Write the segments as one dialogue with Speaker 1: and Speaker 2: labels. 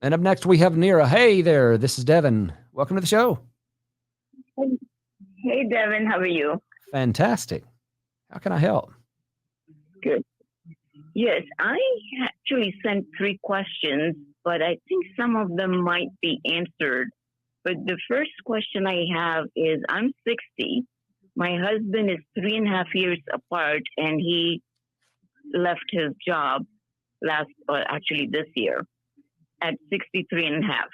Speaker 1: And up next, we have Nira. Hey there, this is Devin. Welcome to the show.
Speaker 2: Hey, Devin, how are you?
Speaker 1: Fantastic. How can I help?
Speaker 2: Good. Yes, I actually sent 3 questions, but I think some of them might be answered. But the first question I have is I'm 60. My husband is 3.5 years apart, and he left his job this year at 63 and a half.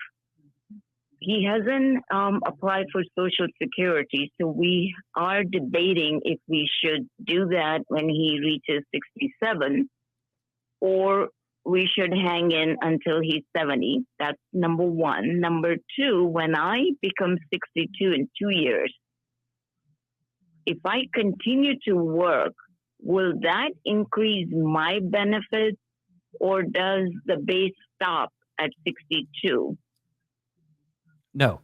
Speaker 2: He hasn't applied for Social Security, so we are debating if we should do that when he reaches 67 or we should hang in until he's 70. That's number one. Number two, when I become 62 in 2 years, if I continue to work, will that increase my benefits or does the base stop at 62?
Speaker 1: No,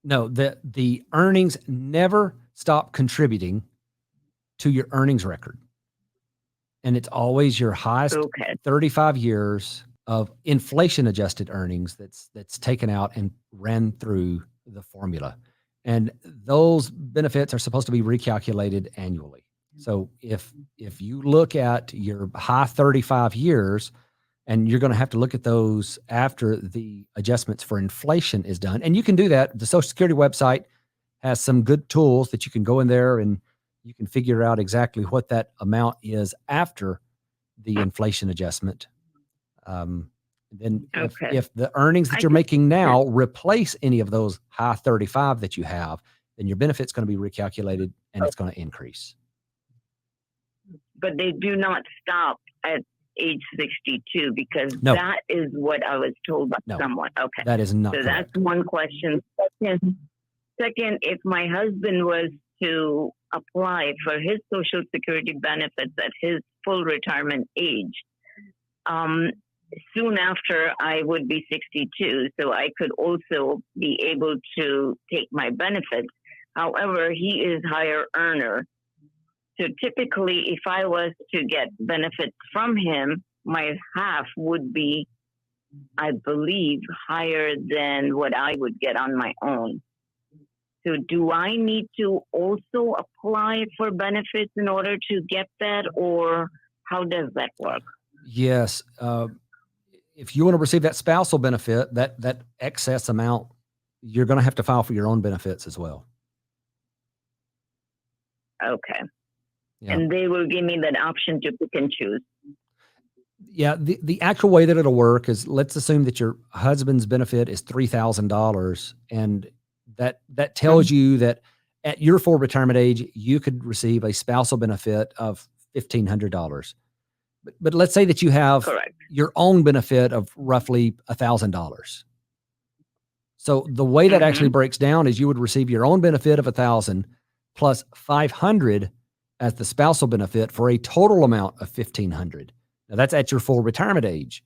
Speaker 1: the earnings never stop contributing to your earnings record. And it's always your highest 35 years of inflation adjusted earnings that's taken out and ran through the formula. And those benefits are supposed to be recalculated annually. So if you look at your high 35 years, and you're going to have to look at those after the adjustments for inflation is done. And you can do that. The Social Security website has some good tools that you can go in there and you can figure out exactly what that amount is after the inflation adjustment. Then if the earnings that you're making now replace any of those high 35 that you have, then your benefit's going to be recalculated and it's going to increase.
Speaker 2: But they do not stop at age 62 because that is what I was told by someone. Okay.
Speaker 1: That is not
Speaker 2: So
Speaker 1: correct.
Speaker 2: That's one question. Second, if my husband was to apply for his Social Security benefits at his full retirement age, soon after I would be 62, so I could also be able to take my benefits. However, he is higher earner. So typically, if I was to get benefits from him, my half would be, I believe, higher than what I would get on my own. So do I need to also apply for benefits in order to get that, or how does that work?
Speaker 1: Yes. If you want to receive that spousal benefit, that excess amount, you're going to have to file for your own benefits as well.
Speaker 2: Okay.
Speaker 1: Yeah.
Speaker 2: And they will give me that option to pick and choose.
Speaker 1: Yeah, the actual way that it'll work is, let's assume that your husband's benefit is $3,000, and that tells you that at your full retirement age, you could receive a spousal benefit of $1,500. But let's say that you have your own benefit of roughly $1,000. So the way that actually breaks down is you would receive your own benefit of $1,000 plus $500 as the spousal benefit for a total amount of $1,500. Now that's at your full retirement age.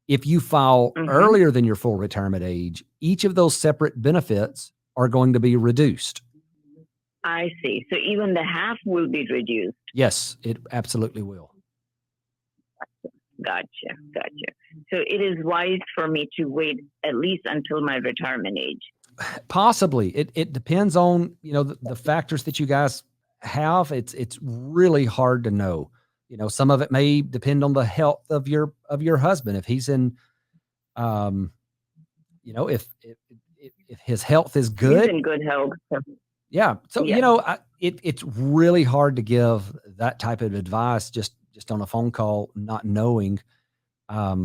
Speaker 1: If you file earlier than your full retirement age, each of those separate benefits are going to be reduced.
Speaker 2: I see. So even the half will be reduced.
Speaker 1: Yes, it absolutely will.
Speaker 2: Gotcha. So it is wise for me to wait at least until my retirement age.
Speaker 1: Possibly. It depends on, the factors that you guys have. It's really hard to know. Some of it may depend on the health of your husband. If he's in, if his health is good.
Speaker 2: He's in good health.
Speaker 1: Yeah. So, it's really hard to give that type of advice just on a phone call, not knowing. I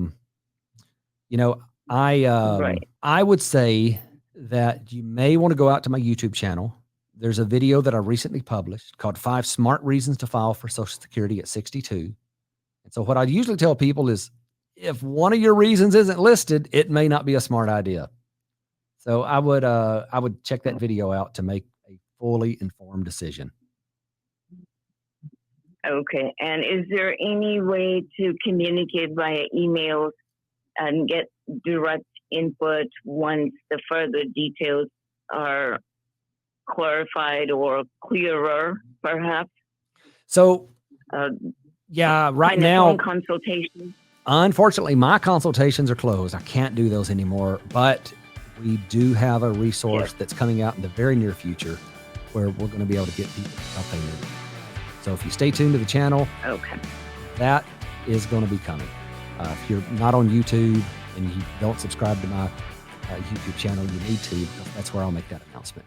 Speaker 1: would say that you may want to go out to my YouTube channel. There's a video that I recently published called 5 Smart Reasons to File for Social Security at 62. And so what I usually tell people is, if one of your reasons isn't listed, it may not be a smart idea. So I would check that video out to make a fully informed decision.
Speaker 2: Okay. And is there any way to communicate via email and get direct input once the further details are clarified or clearer, perhaps?
Speaker 1: So, right now,
Speaker 2: consultation.
Speaker 1: Unfortunately, my consultations are closed. I can't do those anymore, but we do have a resource that's coming out in the very near future where we're going to be able to get people help they need. So if you stay tuned to the channel, that is going to be coming. If you're not on YouTube and you don't subscribe to my YouTube channel, you need to, because that's where I'll make that announcement.